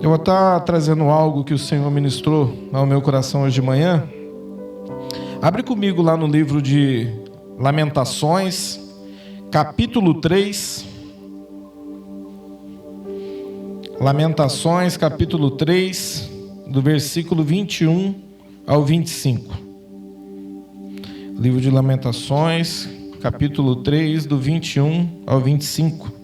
Eu vou estar trazendo algo que o Senhor ministrou ao meu coração hoje de manhã. Abre comigo lá no livro de Lamentações, capítulo 3. Lamentações, capítulo 3, do versículo 21 ao 25. Livro de Lamentações, capítulo 3, do 21 ao 25.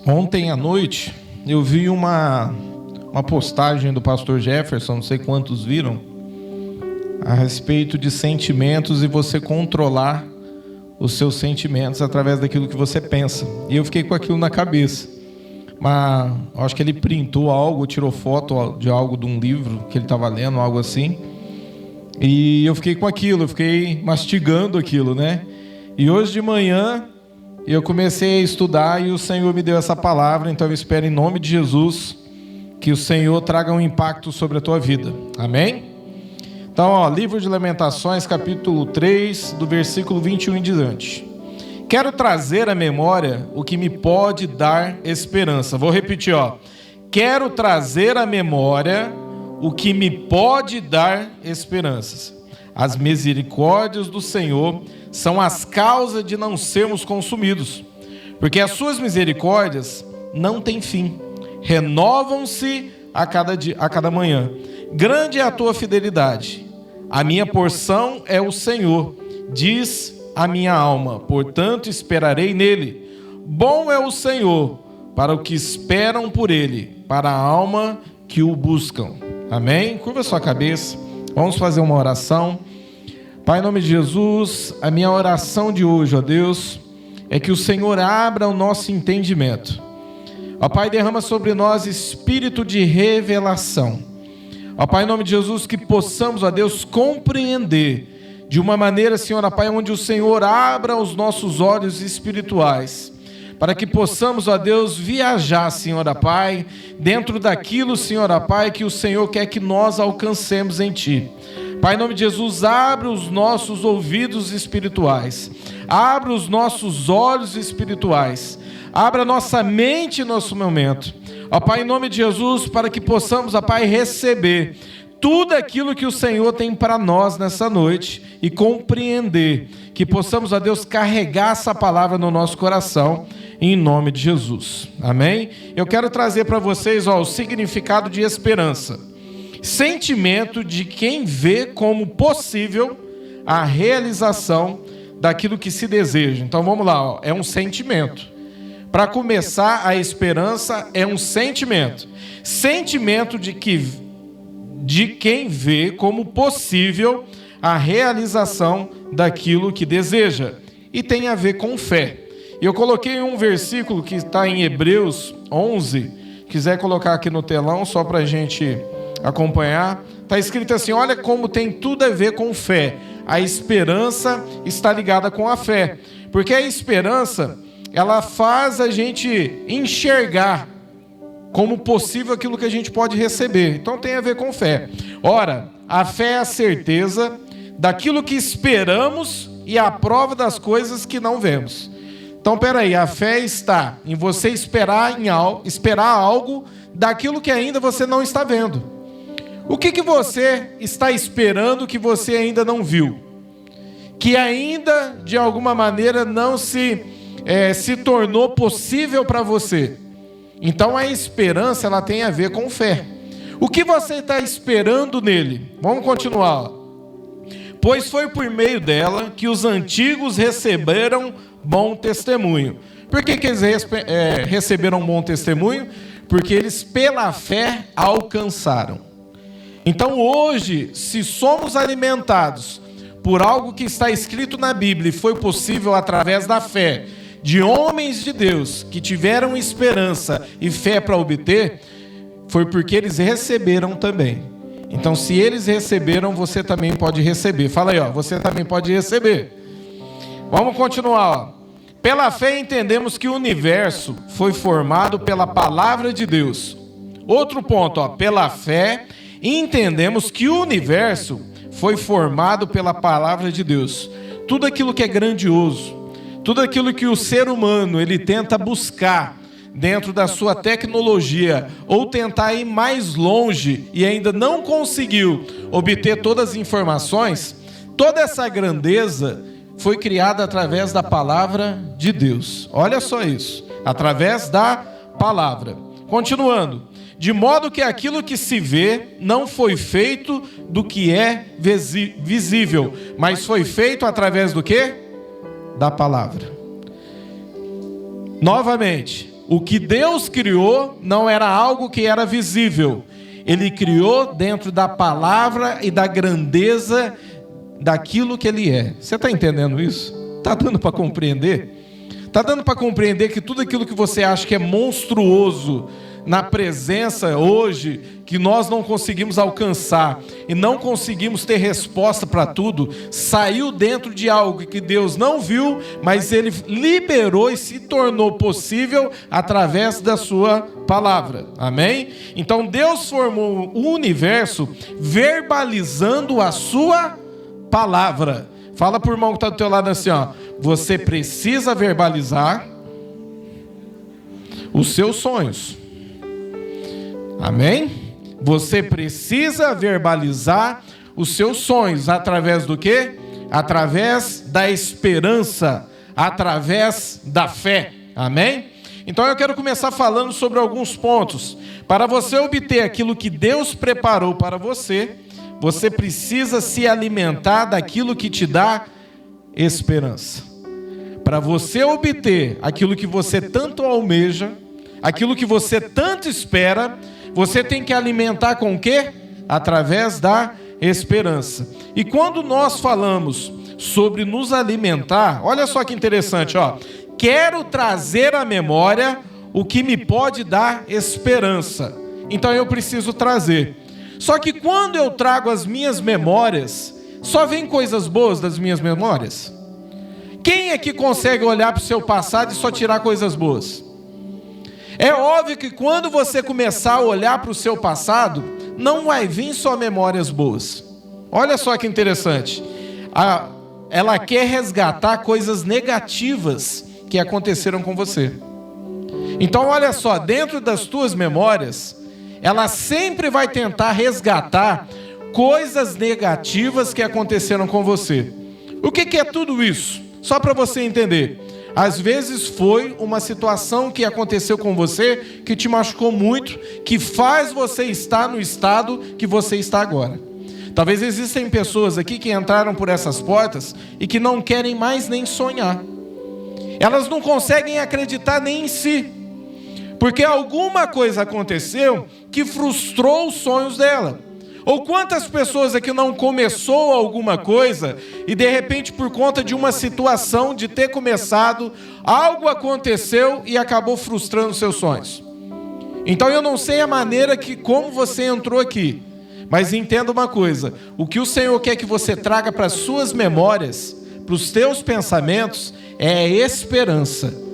Ontem à noite eu vi uma postagem do pastor Jefferson, não sei quantos viram, a respeito de sentimentos e você controlar os seus sentimentos através daquilo que você pensa. E eu fiquei com aquilo na cabeça. Mas acho que ele printou algo, tirou foto de algo de um livro que ele estava lendo, algo assim. E eu fiquei com aquilo, eu fiquei mastigando aquilo, né? E hoje de manhã eu comecei a estudar e o Senhor me deu essa palavra, então eu espero em nome de Jesus que o Senhor traga um impacto sobre a tua vida. Amém? Então, livro de Lamentações, capítulo 3, do versículo 21 em diante. Quero trazer à memória o que me pode dar esperança. Vou repetir, Quero trazer à memória o que me pode dar esperanças. As misericórdias do Senhor são as causas de não sermos consumidos, porque as suas misericórdias não têm fim, renovam-se a cada manhã. Grande é a tua fidelidade. A minha porção é o Senhor, diz a minha alma, portanto esperarei nele. Bom é o Senhor para os que esperam por ele, para a alma que o buscam. Amém? Curva sua cabeça, vamos fazer uma oração. Pai, em nome de Jesus, a minha oração de hoje, ó Deus, é que o Senhor abra o nosso entendimento. Ó Pai, derrama sobre nós espírito de revelação. Ó Pai, em nome de Jesus, que possamos, ó Deus, compreender de uma maneira, Senhor, ó Pai, onde o Senhor abra os nossos olhos espirituais, para que possamos, ó Deus, viajar, Senhor, ó Pai, dentro daquilo, Senhor, ó Pai, que o Senhor quer que nós alcancemos em Ti. Pai, em nome de Jesus, abre os nossos ouvidos espirituais, abre os nossos olhos espirituais, abra a nossa mente nesse momento. Ó Pai, em nome de Jesus, para que possamos, ó Pai, receber tudo aquilo que o Senhor tem para nós nessa noite e compreender, que possamos, ó Deus, carregar essa palavra no nosso coração, em nome de Jesus. Amém? Eu quero trazer para vocês, o significado de esperança. Sentimento de quem vê como possível a realização daquilo que se deseja. Então vamos lá, é um sentimento. Para começar, a esperança é um sentimento. Sentimento de quem vê como possível a realização daquilo que deseja. E tem a ver com fé. Eu coloquei um versículo que está em Hebreus 11. Quiser colocar aqui no telão, só para a gente acompanhar. Está escrito assim: olha como tem tudo a ver com fé. A esperança está ligada com a fé. Porque a esperança, ela faz a gente enxergar como possível aquilo que a gente pode receber. Então tem a ver com fé. Ora, a fé é a certeza daquilo que esperamos e a prova das coisas que não vemos. Então, peraí, a fé está em você esperar algo daquilo que ainda você não está vendo. O que você está esperando que você ainda não viu? Que ainda, de alguma maneira, não se tornou possível para você. Então, a esperança, ela tem a ver com fé. O que você está esperando nele? Vamos continuar. Pois foi por meio dela que os antigos receberam bom testemunho. Por que eles receberam bom testemunho? Porque eles, pela fé, alcançaram. Então hoje, se somos alimentados por algo que está escrito na Bíblia e foi possível através da fé de homens de Deus que tiveram esperança e fé para obter, foi porque eles receberam também. Então se eles receberam, você também pode receber. Fala aí, você também pode receber. Vamos continuar. Pela fé entendemos que o universo foi formado pela palavra de Deus. Outro ponto, pela fé e entendemos que o universo foi formado pela palavra de Deus. Tudo aquilo que é grandioso, tudo aquilo que o ser humano ele tenta buscar dentro da sua tecnologia, ou tentar ir mais longe e ainda não conseguiu obter todas as informações, toda essa grandeza foi criada através da palavra de Deus. Olha só isso, através da palavra. Continuando, de modo que aquilo que se vê não foi feito do que é visível, mas foi feito através do quê? Da palavra. Novamente, o que Deus criou não era algo que era visível. Ele criou dentro da palavra e da grandeza daquilo que Ele é. Você está entendendo isso? Está dando para compreender? Está dando para compreender que tudo aquilo que você acha que é monstruoso na presença hoje, que nós não conseguimos alcançar e não conseguimos ter resposta para tudo, saiu dentro de algo que Deus não viu, mas Ele liberou e se tornou possível através da sua palavra. Amém? Então Deus formou o universo verbalizando a sua palavra. Fala para o irmão que está do teu lado assim, ó, você precisa verbalizar os seus sonhos. Amém? Você precisa verbalizar os seus sonhos. Através do quê? Através da esperança. Através da fé. Amém? Então eu quero começar falando sobre alguns pontos. Para você obter aquilo que Deus preparou para você, você precisa se alimentar daquilo que te dá esperança. Para você obter aquilo que você tanto almeja, aquilo que você tanto espera, você tem que alimentar com o quê? Através da esperança. E quando nós falamos sobre nos alimentar, olha só que interessante, ó. Quero trazer à memória o que me pode dar esperança. Então eu preciso trazer. Só que quando eu trago as minhas memórias, só vem coisas boas das minhas memórias? Quem é que consegue olhar para o seu passado e só tirar coisas boas? É óbvio que quando você começar a olhar para o seu passado, não vai vir só memórias boas. Olha só que interessante. Ela quer resgatar coisas negativas que aconteceram com você. Então olha só, dentro das tuas memórias, ela sempre vai tentar resgatar coisas negativas que aconteceram com você. O que é tudo isso? Só para você entender. Às vezes foi uma situação que aconteceu com você, que te machucou muito, que faz você estar no estado que você está agora. Talvez existem pessoas aqui que entraram por essas portas e que não querem mais nem sonhar. Elas não conseguem acreditar nem em si, porque alguma coisa aconteceu que frustrou os sonhos dela. Ou quantas pessoas aqui não começou alguma coisa e de repente por conta de uma situação de ter começado, algo aconteceu e acabou frustrando seus sonhos. Então eu não sei a maneira como você entrou aqui, mas entenda uma coisa, o que o Senhor quer que você traga para as suas memórias, para os teus pensamentos, é esperança.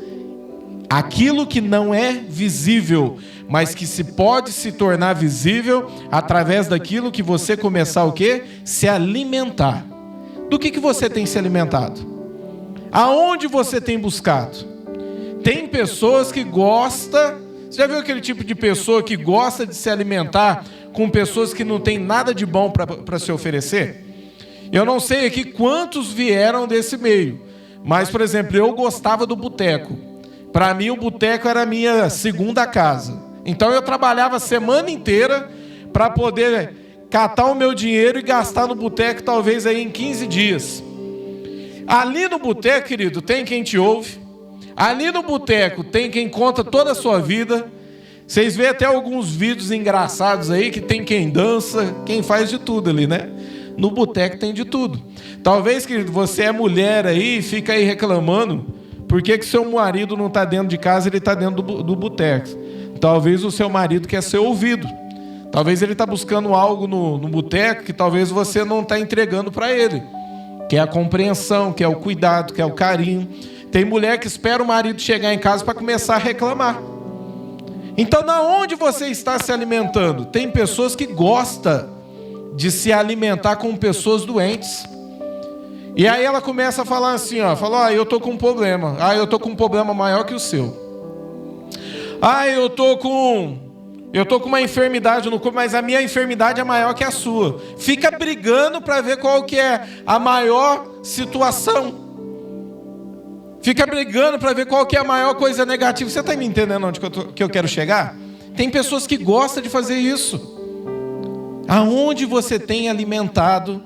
Aquilo que não é visível, mas que se pode se tornar visível através daquilo que você começar o quê? Se alimentar. Do que você tem se alimentado? Aonde você tem buscado? Tem pessoas que gostam... Você já viu aquele tipo de pessoa que gosta de se alimentar com pessoas que não têm nada de bom para se oferecer? Eu não sei aqui quantos vieram desse meio, mas, por exemplo, eu gostava do boteco. Para mim, o boteco era a minha segunda casa. Então, eu trabalhava a semana inteira para poder catar o meu dinheiro e gastar no boteco, talvez aí em 15 dias. Ali no boteco, querido, tem quem te ouve. Ali no boteco tem quem conta toda a sua vida. Vocês veem até alguns vídeos engraçados aí, que tem quem dança, quem faz de tudo ali, né? No boteco tem de tudo. Talvez, querido, você é mulher aí e fica aí reclamando por que seu marido não está dentro de casa, ele está dentro do boteco. Talvez o seu marido quer ser ouvido. Talvez ele está buscando algo no boteco que talvez você não está entregando para ele. Que é a compreensão, que é o cuidado, que é o carinho. Tem mulher que espera o marido chegar em casa para começar a reclamar. Então, na onde você está se alimentando? Tem pessoas que gostam de se alimentar com pessoas doentes. E aí ela começa a falar assim, ó, eu tô com um problema. Eu tô com um problema maior que o seu. Eu tô com uma enfermidade no corpo, mas a minha enfermidade é maior que a sua. Fica brigando para ver qual que é a maior situação. Fica brigando para ver qual que é a maior coisa negativa. Você está me entendendo onde que eu quero chegar? Tem pessoas que gostam de fazer isso. Aonde você tem alimentado,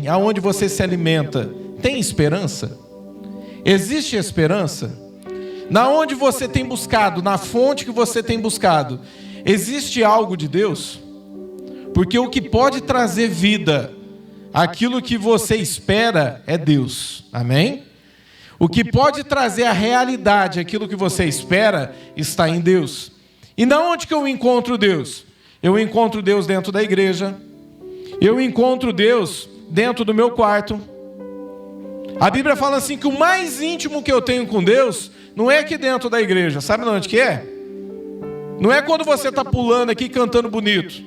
aonde você se alimenta, tem esperança? Existe esperança? Na onde você tem buscado, na fonte que você tem buscado, existe algo de Deus? Porque o que pode trazer vida, aquilo que você espera, é Deus. Amém? O que pode trazer a realidade, aquilo que você espera, está em Deus. E na onde que eu encontro Deus? Eu encontro Deus dentro da igreja. Eu encontro Deus dentro do meu quarto. A Bíblia fala assim que o mais íntimo que eu tenho com Deus não é aqui dentro da igreja. Sabe onde que é? Não é quando você está pulando aqui cantando bonito.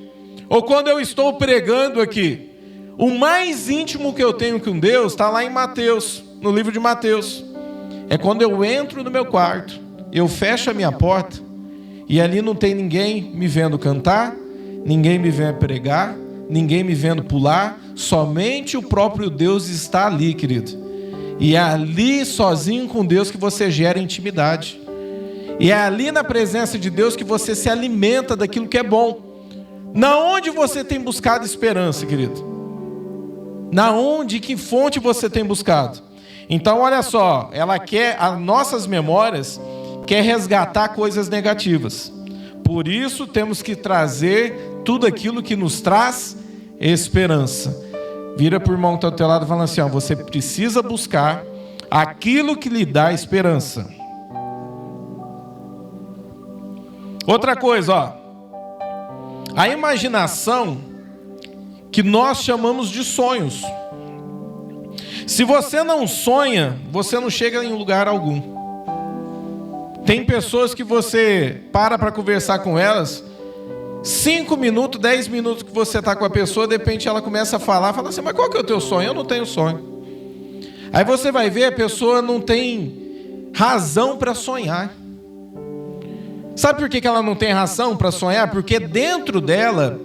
Ou quando eu estou pregando aqui. O mais íntimo que eu tenho com Deus está lá em Mateus, no livro de Mateus. É quando eu entro no meu quarto, eu fecho a minha porta e ali não tem ninguém me vendo cantar, ninguém me vendo pregar, ninguém me vendo pular, somente o próprio Deus está ali, querido. E é ali, sozinho com Deus, que você gera intimidade. E é ali na presença de Deus que você se alimenta daquilo que é bom. Na onde você tem buscado esperança, querido? Na onde, que fonte você tem buscado? Então, olha só, ela quer, as nossas memórias, quer resgatar coisas negativas. Por isso, temos que trazer tudo aquilo que nos traz esperança. Vira para o irmão que está do teu lado e fala assim, você precisa buscar aquilo que lhe dá esperança. Outra coisa, a imaginação, que nós chamamos de sonhos. Se você não sonha, você não chega em lugar algum. Tem pessoas que você para conversar com elas, 5 minutos, 10 minutos que você está com a pessoa, de repente ela começa a falar, fala assim, mas qual que é o teu sonho? Eu não tenho sonho. Aí você vai ver, a pessoa não tem razão para sonhar. Sabe por que ela não tem razão para sonhar? Porque dentro dela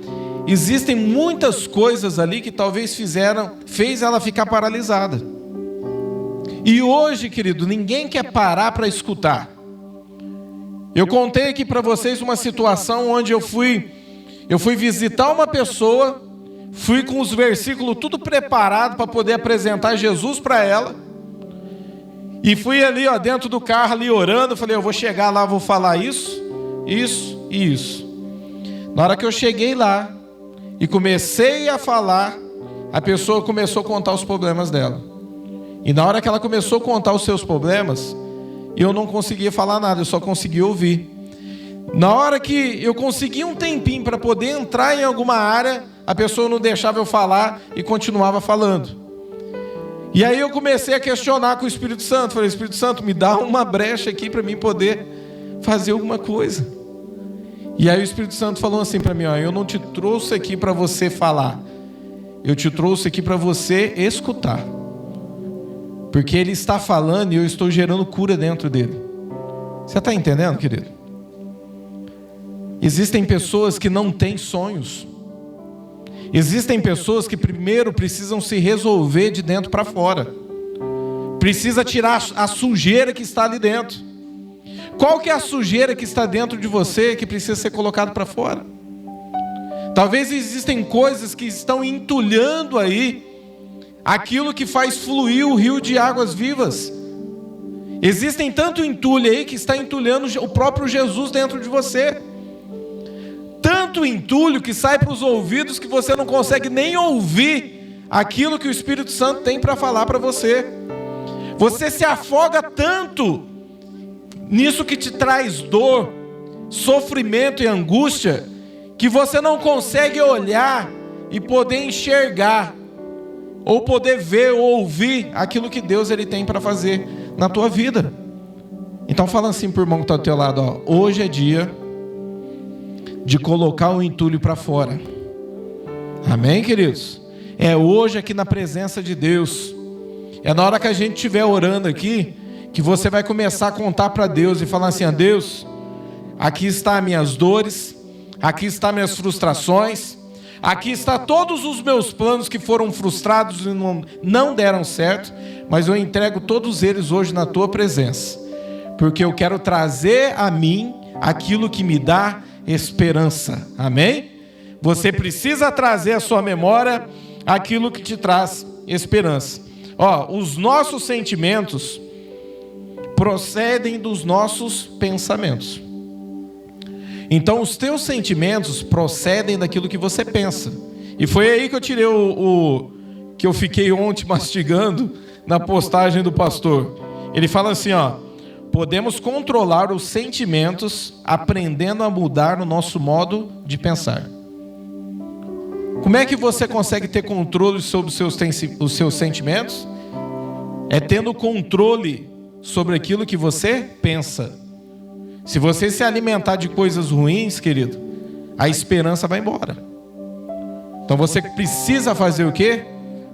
existem muitas coisas ali que talvez fez ela ficar paralisada. E hoje, querido, ninguém quer parar para escutar. Eu contei aqui para vocês uma situação onde eu fui visitar uma pessoa, fui com os versículos tudo preparado para poder apresentar Jesus para ela. E fui ali, dentro do carro ali orando, falei, eu vou chegar lá, vou falar isso, isso e isso. Na hora que eu cheguei lá e comecei a falar, a pessoa começou a contar os problemas dela. E na hora que ela começou a contar os seus problemas, eu não conseguia falar nada, eu só conseguia ouvir. Na hora que eu consegui um tempinho para poder entrar em alguma área, a pessoa não deixava eu falar e continuava falando. E aí eu comecei a questionar com o Espírito Santo. Falei, Espírito Santo, me dá uma brecha aqui para mim poder fazer alguma coisa. E aí o Espírito Santo falou assim para mim, eu não te trouxe aqui para você falar, eu te trouxe aqui para você escutar. Porque ele está falando e eu estou gerando cura dentro dele. Você está entendendo, querido? Existem pessoas que não têm sonhos. Existem pessoas que primeiro precisam se resolver de dentro para fora. Precisa tirar a sujeira que está ali dentro. Qual que é a sujeira que está dentro de você que precisa ser colocada para fora? Talvez existem coisas que estão entulhando aí aquilo que faz fluir o rio de águas vivas. Existem tanto entulho aí que está entulhando o próprio Jesus dentro de você. Tanto entulho que sai para os ouvidos que você não consegue nem ouvir aquilo que o Espírito Santo tem para falar para você. Você se afoga tanto nisso que te traz dor, sofrimento e angústia, que você não consegue olhar e poder enxergar, ou poder ver ou ouvir aquilo que Deus ele tem para fazer na tua vida. Então fala assim pro irmão que está ao teu lado, ó, hoje é dia de colocar o entulho para fora. Amém, queridos? É hoje aqui na presença de Deus. É na hora que a gente estiver orando aqui, que você vai começar a contar para Deus e falar assim, Deus, aqui estão minhas dores, aqui estão minhas frustrações, aqui estão todos os meus planos que foram frustrados e não deram certo, mas eu entrego todos eles hoje na tua presença, porque eu quero trazer a mim aquilo que me dá esperança. Amém? Você precisa trazer à sua memória aquilo que te traz esperança. Ó, os nossos sentimentos procedem dos nossos pensamentos. Então os teus sentimentos procedem daquilo que você pensa. E foi aí que eu tirei que eu fiquei ontem mastigando na postagem do pastor. Ele fala assim, ó, podemos controlar os sentimentos aprendendo a mudar o nosso modo de pensar. Como é que você consegue ter controle sobre os seus sentimentos? É tendo controle sobre aquilo que você pensa. Se você se alimentar de coisas ruins, querido, a esperança vai embora. Então você precisa fazer o quê?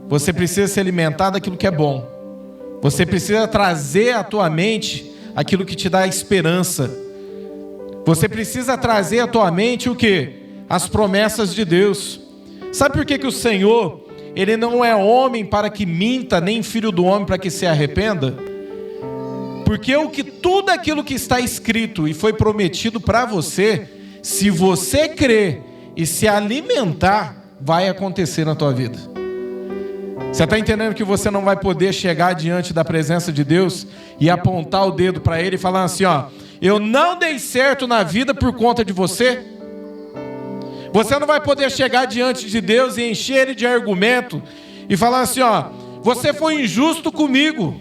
Você precisa se alimentar daquilo que é bom. Você precisa trazer à tua mente aquilo que te dá esperança. Você precisa trazer à tua mente o quê? As promessas de Deus. Sabe por que o Senhor, Ele não é homem para que minta, nem filho do homem para que se arrependa? Porque tudo aquilo que está escrito e foi prometido para você, se você crer e se alimentar, vai acontecer na tua vida. Você está entendendo que você não vai poder chegar diante da presença de Deus e apontar o dedo para Ele e falar assim, ó, eu não dei certo na vida por conta de você? Você não vai poder chegar diante de Deus e encher Ele de argumento e falar assim, ó, você foi injusto comigo.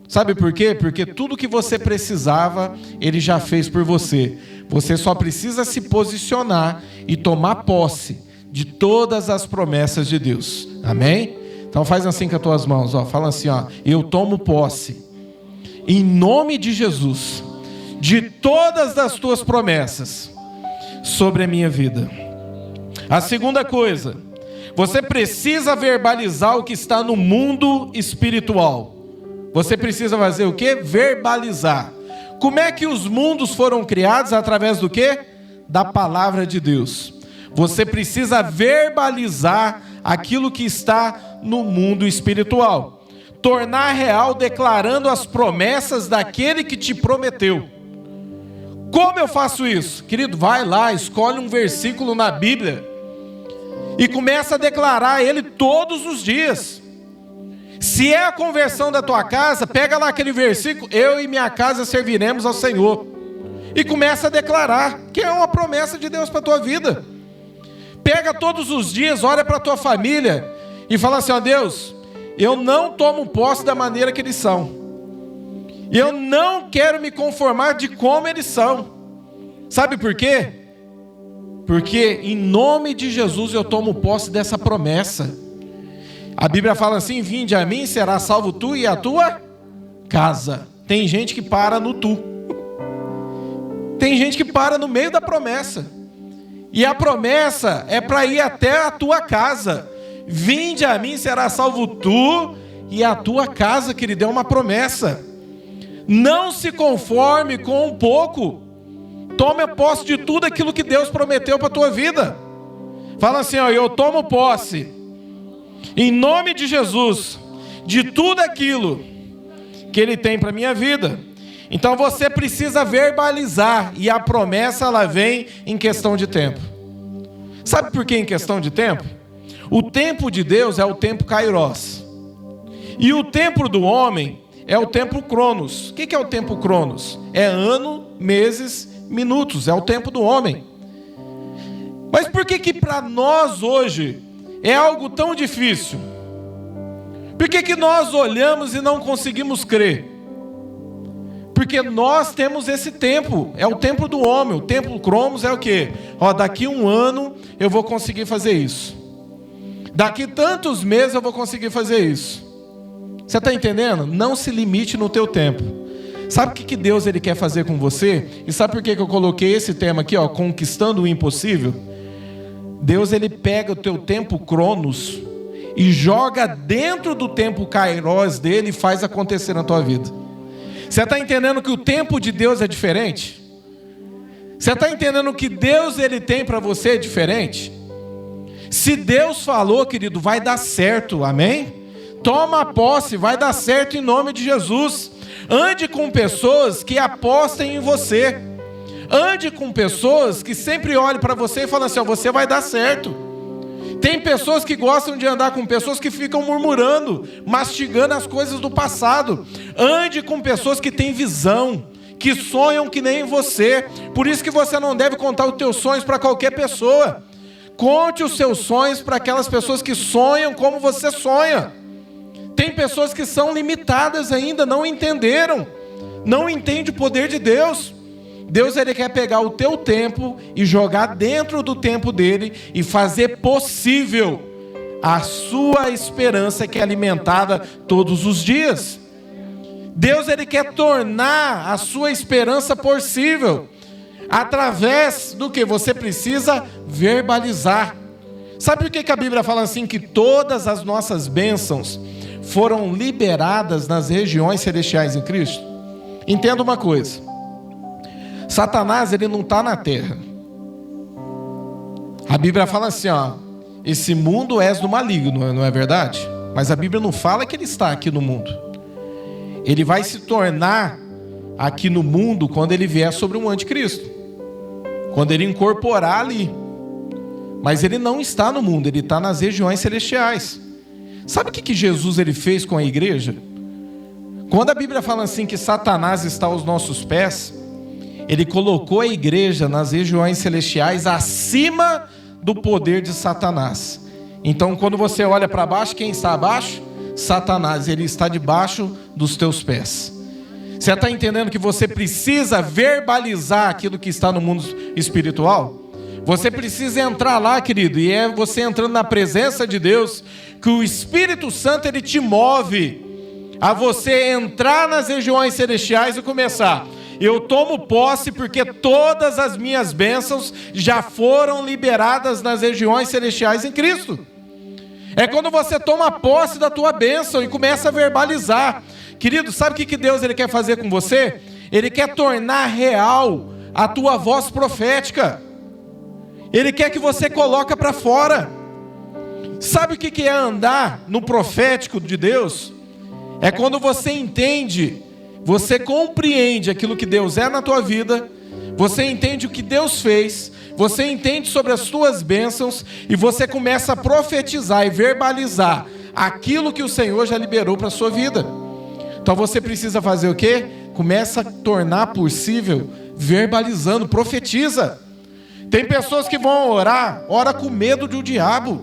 Sabe por quê? Porque tudo que você precisava, Ele já fez por você. Você só precisa se posicionar e tomar posse de todas as promessas de Deus. Amém? Então faz assim com as tuas mãos, ó, fala assim, ó, eu tomo posse, em nome de Jesus, de todas as tuas promessas sobre a minha vida. A segunda coisa, você precisa verbalizar o que está no mundo espiritual. Você precisa fazer o quê? Verbalizar. Como é que os mundos foram criados? Através do quê? Da palavra de Deus. Você precisa verbalizar aquilo que está no mundo espiritual. Tornar real declarando as promessas daquele que te prometeu. Como eu faço isso? Querido, vai lá, escolhe um versículo na Bíblia e começa a declarar ele todos os dias. Se é a conversão da tua casa, pega lá aquele versículo, eu e minha casa serviremos ao Senhor. E começa a declarar, que é uma promessa de Deus para a tua vida. Pega todos os dias, olha para a tua família e fala assim, ó Deus, eu não tomo posse da maneira que eles são. Eu não quero me conformar de como eles são. Sabe por quê? Porque em nome de Jesus eu tomo posse dessa promessa. A Bíblia fala assim, vinde a mim, será salvo tu e a tua casa. Tem gente que para no tu. Tem gente que para no meio da promessa. E a promessa é para ir até a tua casa. Vinde a mim, será salvo tu e a tua casa, querido, é uma promessa. Não se conforme com um pouco. Tome posse de tudo aquilo que Deus prometeu para a tua vida. Fala assim, ó, eu tomo posse, em nome de Jesus, de tudo aquilo que Ele tem para a minha vida. Então você precisa verbalizar, e a promessa ela vem em questão de tempo. Sabe por que em questão de tempo? O tempo de Deus é o tempo Kairos. E o tempo do homem é o tempo Cronos. O que é o tempo Cronos? É ano, meses, minutos. É o tempo do homem. Mas por que para nós hoje é algo tão difícil? Por que nós olhamos e não conseguimos crer? Porque nós temos esse tempo, é o tempo do homem. O tempo Cronos é o quê? Ó, daqui um ano eu vou conseguir fazer isso. Daqui tantos meses eu vou conseguir fazer isso. Você está entendendo? Não se limite no teu tempo. Sabe o que Deus ele quer fazer com você? E sabe por que eu coloquei esse tema aqui, ó, conquistando o impossível? Deus ele pega o teu tempo Cronos e joga dentro do tempo Kairos dele e faz acontecer na tua vida. Você está entendendo que o tempo de Deus é diferente? Você está entendendo que Deus ele tem para você é diferente? Se Deus falou, querido, vai dar certo, amém? Toma posse, vai dar certo em nome de Jesus. Ande com pessoas que apostem em você. Ande com pessoas que sempre olhem para você e falam assim, ó, você vai dar certo. Tem pessoas que gostam de andar com pessoas que ficam murmurando, mastigando as coisas do passado. Ande com pessoas que têm visão, que sonham que nem você. Por isso que você não deve contar os teus sonhos para qualquer pessoa. Conte os seus sonhos para aquelas pessoas que sonham como você sonha. Tem pessoas que são limitadas ainda, não entenderam, não entendem o poder de Deus. Deus ele quer pegar o teu tempo e jogar dentro do tempo dele e fazer possível a sua esperança que é alimentada todos os dias. Deus ele quer tornar a sua esperança possível através do que você precisa verbalizar. Sabe por que a Bíblia fala assim que todas as nossas bênçãos foram liberadas nas regiões celestiais em Cristo? Entenda uma coisa. Satanás, ele não está na terra. A Bíblia fala assim, ó, esse mundo és do maligno, não é verdade? Mas a Bíblia não fala que ele está aqui no mundo. Ele vai se tornar aqui no mundo quando ele vier sobre um anticristo. Quando ele incorporar ali. Mas ele não está no mundo, ele está nas regiões celestiais. Sabe o que Jesus ele fez com a igreja? Quando a Bíblia fala assim que Satanás está aos nossos pés, ele colocou a igreja nas regiões celestiais acima do poder de Satanás. Então quando você olha para baixo, quem está abaixo? Satanás, ele está debaixo dos teus pés. Você está entendendo que você precisa verbalizar aquilo que está no mundo espiritual? Você precisa entrar lá, querido, e é você entrando na presença de Deus que o Espírito Santo ele te move a você entrar nas regiões celestiais e começar. Eu tomo posse porque todas as minhas bênçãos já foram liberadas nas regiões celestiais em Cristo. É quando você toma posse da tua bênção e começa a verbalizar. Querido, sabe o que Deus ele quer fazer com você? Ele quer tornar real a tua voz profética. Ele quer que você coloque para fora. Sabe o que é andar no profético de Deus? É quando você entende, você compreende aquilo que Deus é na tua vida, você entende o que Deus fez, você entende sobre as tuas bênçãos e você começa a profetizar e verbalizar aquilo que o Senhor já liberou para a sua vida. Então você precisa fazer o quê? Começa a tornar possível verbalizando, profetiza. Tem pessoas que vão orar, ora com medo do diabo.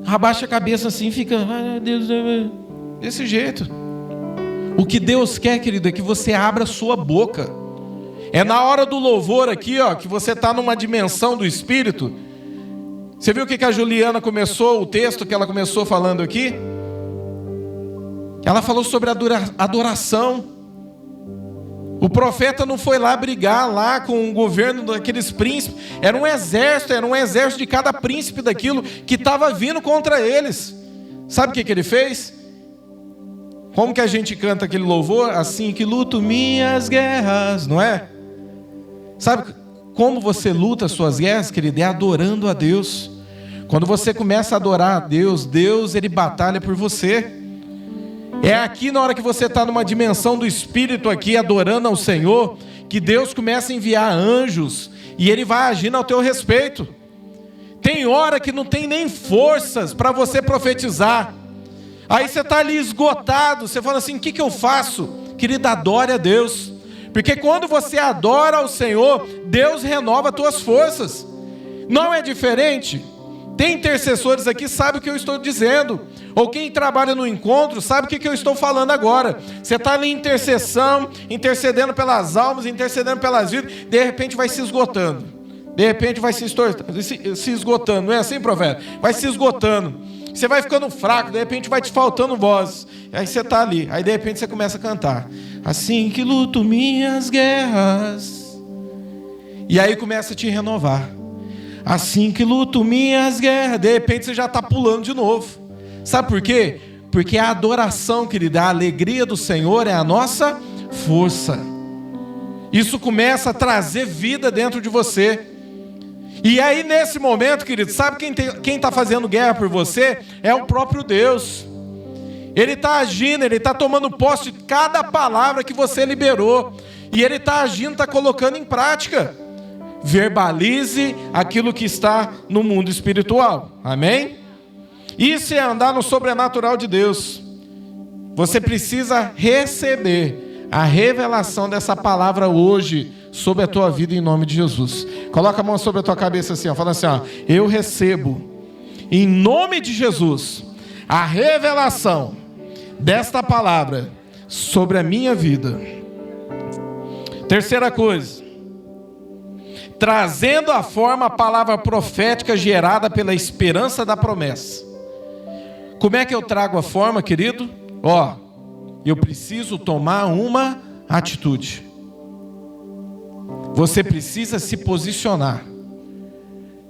Abaixa a cabeça assim, fica, ai Deus, desse jeito. O que Deus quer, querido, é que você abra a sua boca. É na hora do louvor aqui, ó, que você está numa dimensão do Espírito. Você viu o que a Juliana começou, o texto que ela começou falando aqui? Ela falou sobre adoração. O profeta não foi lá brigar lá com o governo daqueles príncipes. Era um exército de cada príncipe daquilo que estava vindo contra eles. Sabe o que ele fez? Como que a gente canta aquele louvor? Assim que luto minhas guerras, não é? Sabe como você luta as suas guerras, querido? É adorando a Deus. Quando você começa a adorar a Deus, Deus ele batalha por você. É aqui na hora que você está numa dimensão do Espírito aqui, adorando ao Senhor, que Deus começa a enviar anjos e Ele vai agindo ao teu respeito. Tem hora que não tem nem forças para você profetizar. Aí você está ali esgotado, você fala assim, o que eu faço? Querido, adore a Deus. Porque quando você adora ao Senhor, Deus renova as tuas forças. Não é diferente? Tem intercessores aqui, sabe o que eu estou dizendo. Ou quem trabalha no encontro, sabe o que eu estou falando agora. Você está ali em intercessão, intercedendo pelas almas, intercedendo pelas vidas, de repente vai se esgotando. De repente vai se esgotando, não é assim, profeta? Vai se esgotando. Você vai ficando fraco, de repente vai te faltando voz. Aí você está ali, aí de repente você começa a cantar. assim que luto minhas guerras. E aí começa a te renovar. Assim que luto minhas guerras. De repente você já está pulando de novo. Sabe por quê? Porque a adoração, querida, a alegria do Senhor é a nossa força. Isso começa a trazer vida dentro de você. E aí nesse momento, querido, sabe quem está fazendo guerra por você? É o próprio Deus. Ele está agindo, Ele está tomando posse de cada palavra que você liberou. E Ele está agindo, está colocando em prática. Verbalize aquilo que está no mundo espiritual. Amém? Isso é andar no sobrenatural de Deus. Você precisa receber a revelação dessa palavra hoje sobre a tua vida em nome de Jesus. Coloca a mão sobre a tua cabeça assim, ó, fala assim, ó, eu recebo em nome de Jesus a revelação desta palavra sobre a minha vida. Terceira coisa, trazendo à forma a palavra profética gerada pela esperança da promessa. Como é que eu trago a forma, querido? Ó, eu preciso tomar uma atitude. Você precisa se posicionar.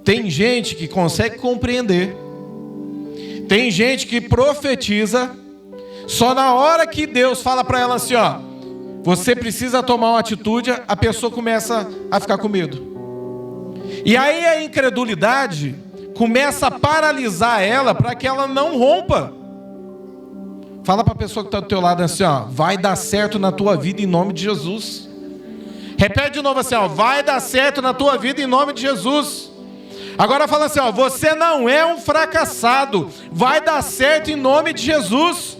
Tem gente que consegue compreender. Tem gente que profetiza. Só na hora que Deus fala para ela assim, ó, você precisa tomar uma atitude, a pessoa começa a ficar com medo. E aí a incredulidade começa a paralisar ela para que ela não rompa. Fala para a pessoa que está do teu lado assim, ó, vai dar certo na tua vida em nome de Jesus. Repete de novo assim, ó, vai dar certo na tua vida em nome de Jesus. Agora fala assim, ó, você não é um fracassado, vai dar certo em nome de Jesus.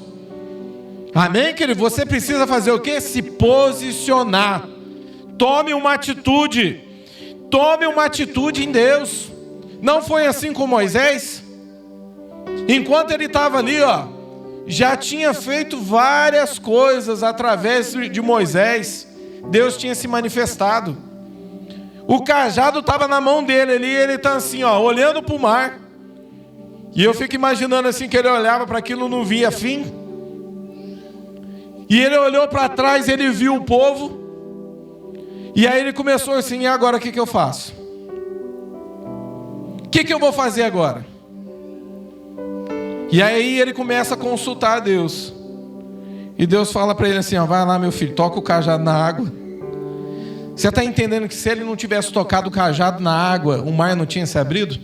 Amém, querido? Você precisa fazer o quê? Se posicionar. Tome uma atitude. Tome uma atitude em Deus. Não foi assim com Moisés? Enquanto ele estava ali, ó, já tinha feito várias coisas através de Moisés. Deus tinha se manifestado. O cajado estava na mão dele ali, ele está assim, ó, olhando para o mar. E eu fico imaginando assim que ele olhava para aquilo, não via fim. E ele olhou para trás, ele viu o povo. E aí ele começou assim, e agora o que eu faço? O que eu vou fazer agora? E aí ele começa a consultar a Deus. E Deus fala para ele assim, ó, vai lá meu filho, toca o cajado na água. Você está entendendo que se ele não tivesse tocado o cajado na água, o mar não tinha se abrido?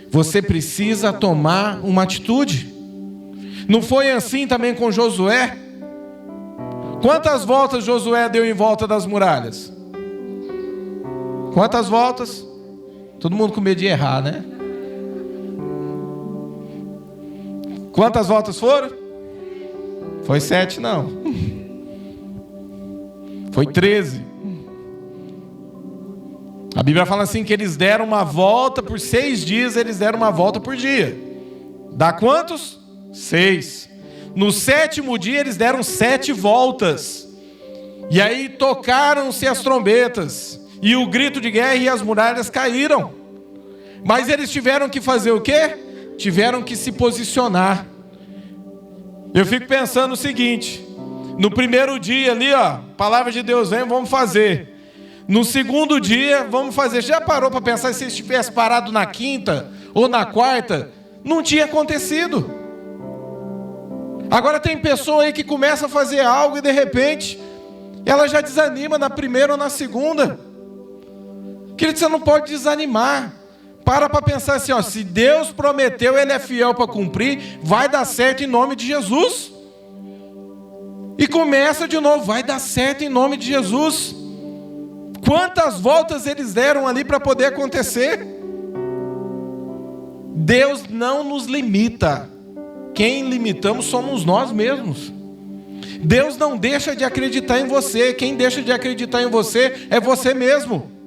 Você precisa tomar uma atitude. Não foi assim também com Josué? Quantas voltas Josué deu em volta das muralhas? Quantas voltas? Todo mundo com medo de errar, né? Quantas voltas foram? Foi 7, não. Foi 13. A Bíblia fala assim que eles deram uma volta por 6 dias, eles deram uma volta por dia. Dá quantos? 6. No 7º dia eles deram 7 voltas. E aí tocaram-se as trombetas. E o grito de guerra e as muralhas caíram. Mas eles tiveram que fazer o quê? Tiveram que se posicionar. Eu fico pensando o seguinte. No primeiro dia ali, ó, palavra de Deus vem, vamos fazer. No segundo dia, vamos fazer. Já parou para pensar se estivesse parado na quinta ou na quarta? Não tinha acontecido. Agora tem pessoa aí que começa a fazer algo e de repente ela já desanima na primeira ou na segunda. Querido, você não pode desanimar. Para pensar assim, ó, se Deus prometeu, Ele é fiel para cumprir, vai dar certo em nome de Jesus. E começa de novo, vai dar certo em nome de Jesus. Quantas voltas eles deram ali para poder acontecer? Deus não nos limita. Quem limitamos somos nós mesmos. Deus não deixa de acreditar em você. Quem deixa de acreditar em você é você mesmo.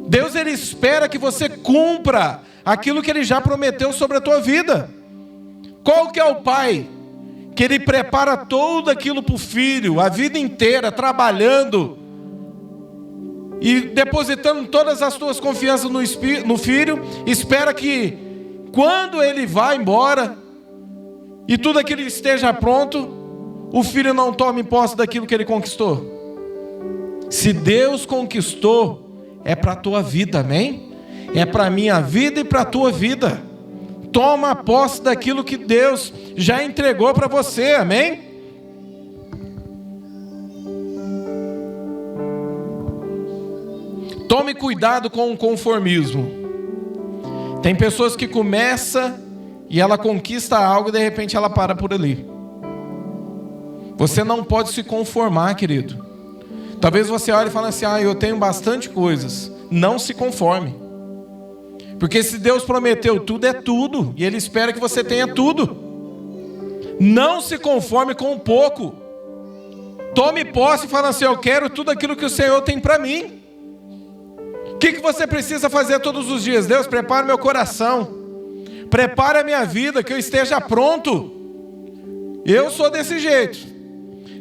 Deus, Ele espera que você cumpra aquilo que Ele já prometeu sobre a tua vida. Qual que é o pai? Que ele prepara tudo aquilo para o filho, a vida inteira, trabalhando e depositando todas as tuas confianças no filho, espera que quando ele vá embora e tudo aquilo esteja pronto, o filho não tome posse daquilo que ele conquistou? Se Deus conquistou, é para a tua vida, amém? É para a minha vida e para a tua vida. Toma posse daquilo que Deus já entregou para você, amém? Tome cuidado com o conformismo. Tem pessoas que começam e ela conquista algo e de repente ela para por ali. Você não pode se conformar, querido. Talvez você olhe e fale assim, eu tenho bastante coisas. Não se conforme. Porque se Deus prometeu tudo, é tudo. E Ele espera que você tenha tudo. Não se conforme com pouco. Tome posse e fale assim, eu quero tudo aquilo que o Senhor tem para mim. O que você precisa fazer todos os dias? Deus, prepara meu coração. Prepara a minha vida, que eu esteja pronto. Eu sou desse jeito.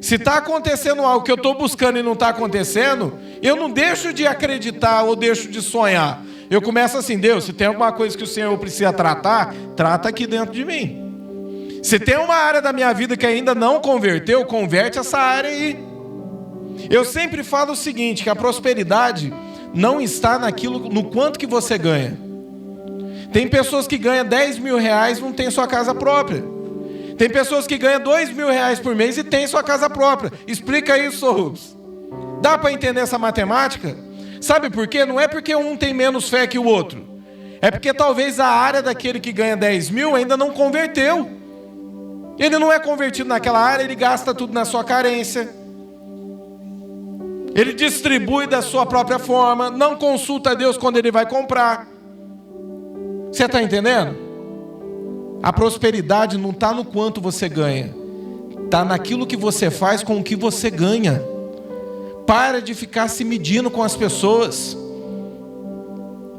Se está acontecendo algo que eu estou buscando e não está acontecendo, eu não deixo de acreditar ou deixo de sonhar. Eu começo assim, Deus, se tem alguma coisa que o Senhor precisa tratar, trata aqui dentro de mim. Se tem uma área da minha vida que ainda não converteu, converte essa área aí. Eu sempre falo o seguinte, que a prosperidade não está no quanto que você ganha. Tem pessoas que ganham 10 mil reais e não tem sua casa própria. Tem pessoas que ganham 2 mil reais por mês e tem sua casa própria. Explica isso, Rubens. Dá para entender essa matemática? Sabe por quê? Não é porque um tem menos fé que o outro. É porque talvez a área daquele que ganha 10 mil ainda não converteu. Ele não é convertido naquela área, ele gasta tudo na sua carência. Ele distribui da sua própria forma, não consulta a Deus quando ele vai comprar. Você está entendendo? A prosperidade não está no quanto você ganha. Está naquilo que você faz com o que você ganha. Para de ficar se medindo com as pessoas.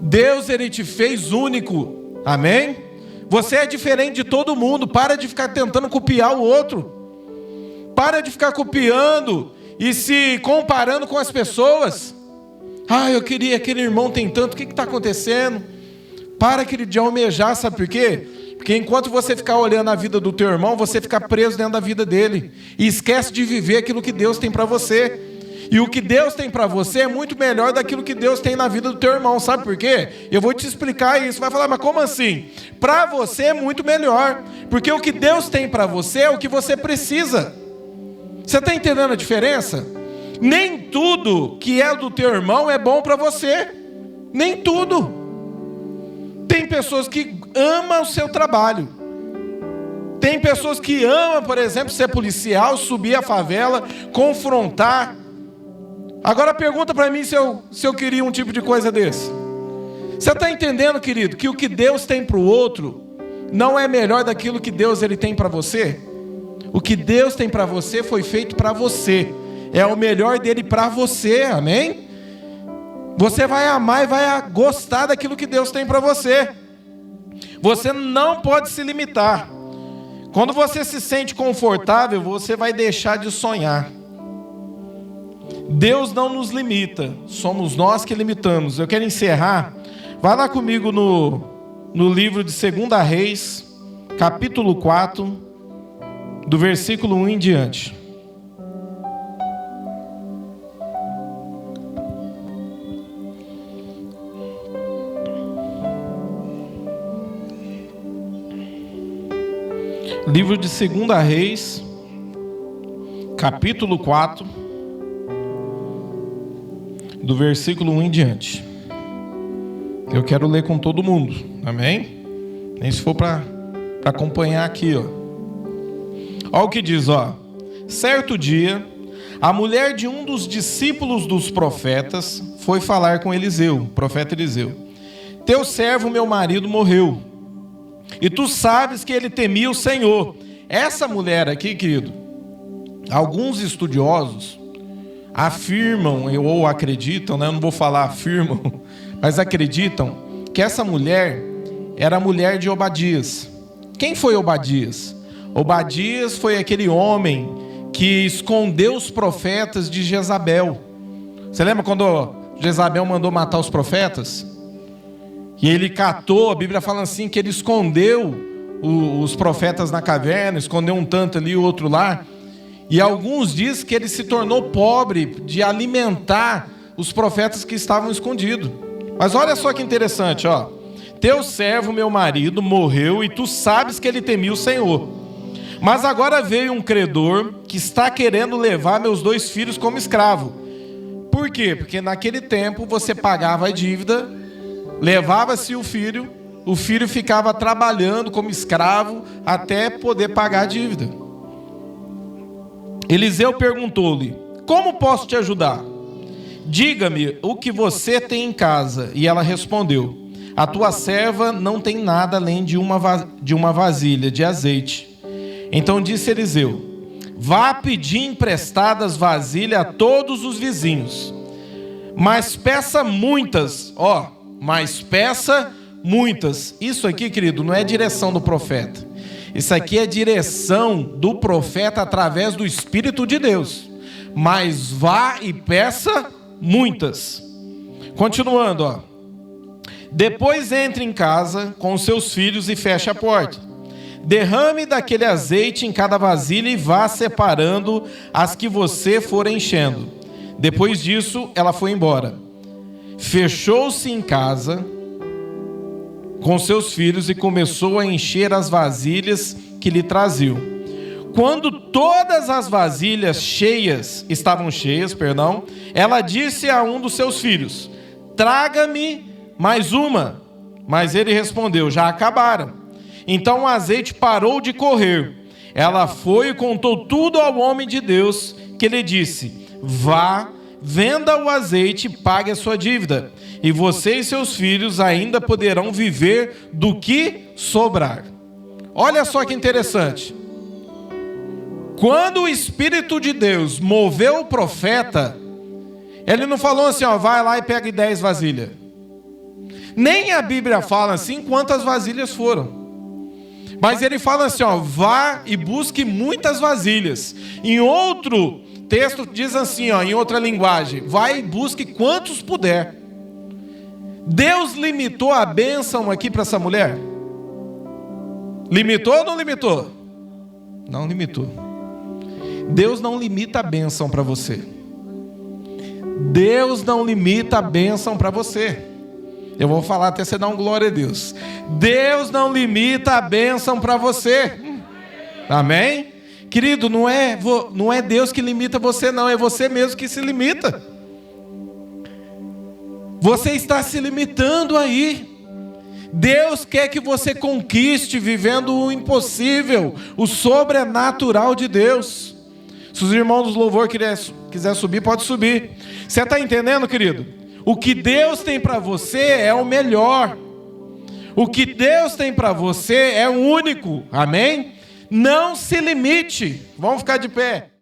Deus, Ele te fez único. Amém? Você é diferente de todo mundo. Para de ficar tentando copiar o outro. Para de ficar copiando e se comparando com as pessoas. Eu queria, aquele irmão tem tanto, o que está acontecendo? Para, querido, de almejar, sabe por quê? Porque enquanto você ficar olhando a vida do teu irmão, você fica preso dentro da vida dele. E esquece de viver aquilo que Deus tem para você. E o que Deus tem para você é muito melhor daquilo que Deus tem na vida do teu irmão. Sabe por quê? Eu vou te explicar isso. Vai falar, mas como assim? Para você é muito melhor. Porque o que Deus tem para você é o que você precisa. Você está entendendo a diferença? Nem tudo que é do teu irmão é bom para você. Nem tudo. Tem pessoas que amam o seu trabalho. Tem pessoas que amam, por exemplo, ser policial, subir a favela, confrontar. Agora pergunta para mim se eu queria um tipo de coisa desse. Você está entendendo, querido, que o que Deus tem para o outro não é melhor daquilo que Deus ele tem para você? O que Deus tem para você foi feito para você. É o melhor dele para você, amém? Você vai amar e vai gostar daquilo que Deus tem para você. Você não pode se limitar. Quando você se sente confortável, você vai deixar de sonhar. Deus não nos limita, somos nós que limitamos. Eu quero encerrar. Vai lá comigo no livro de 2 Reis, capítulo 4, do versículo 1 em diante. Livro de 2 Reis, capítulo 4, do versículo 1 em diante. Eu quero ler com todo mundo, amém? Nem se for para acompanhar aqui, ó. Olha o que diz, ó. Certo dia, a mulher de um dos discípulos dos profetas foi falar com Eliseu, o profeta Eliseu. Teu servo, meu marido, morreu. E tu sabes que ele temia o Senhor. Essa mulher aqui, querido, alguns estudiosos afirmam, ou acreditam, né? Eu não vou falar afirmam, mas acreditam que essa mulher era a mulher de Obadias. Quem foi Obadias? Obadias foi aquele homem que escondeu os profetas de Jezabel. Você lembra quando Jezabel mandou matar os profetas? E ele catou, a Bíblia fala assim, que ele escondeu os profetas na caverna, escondeu um tanto ali, o outro lá. E alguns dizem que ele se tornou pobre de alimentar os profetas que estavam escondidos. Mas olha só que interessante, ó. Teu servo, meu marido, morreu e tu sabes que ele temia o Senhor. Mas agora veio um credor que está querendo levar meus 2 filhos como escravo. Por quê? Porque naquele tempo você pagava a dívida, levava-se o filho ficava trabalhando como escravo até poder pagar a dívida. Eliseu perguntou-lhe: como posso te ajudar? Diga-me o que você tem em casa. E ela respondeu: a tua serva não tem nada além de uma vasilha de azeite. Então disse Eliseu: vá pedir emprestadas vasilhas a todos os vizinhos, mas peça muitas, mas peça muitas. Isso aqui, querido, não é direção do profeta. Isso aqui é direção do profeta através do Espírito de Deus. Mas vá e peça muitas. Continuando, depois entre em casa com seus filhos e feche a porta. Derrame daquele azeite em cada vasilha e vá separando as que você for enchendo. Depois disso, ela foi embora. Fechou-se em casa com seus filhos e começou a encher as vasilhas que lhe traziam. Quando todas as vasilhas estavam cheias, ela disse a um dos seus filhos: traga-me mais uma. Mas ele respondeu: já acabaram. Então o azeite parou de correr. Ela foi e contou tudo ao homem de Deus, que lhe disse: vá, venda o azeite e pague a sua dívida, e você e seus filhos ainda poderão viver do que sobrar. Olha só que interessante. Quando o Espírito de Deus moveu o profeta, ele não falou assim, vai lá e pegue 10 vasilhas. Nem a Bíblia fala assim quantas vasilhas foram. Mas ele fala assim, vá e busque muitas vasilhas. Em outro texto diz assim, em outra linguagem: vai e busque quantos puder. Deus limitou a bênção aqui para essa mulher? Limitou ou não limitou? Não limitou. Deus não limita a bênção para você. Deus não limita a bênção para você. Eu vou falar até você dar um glória a Deus. Deus não limita a bênção para você. Amém? Querido, não é Deus que limita você, não. É você mesmo que se limita. Você está se limitando aí. Deus quer que você conquiste vivendo o impossível, o sobrenatural de Deus. Se os irmãos do louvor quiser subir, pode subir. Você está entendendo, querido? O que Deus tem para você é o melhor. O que Deus tem para você é o único. Amém? Não se limite. Vamos ficar de pé.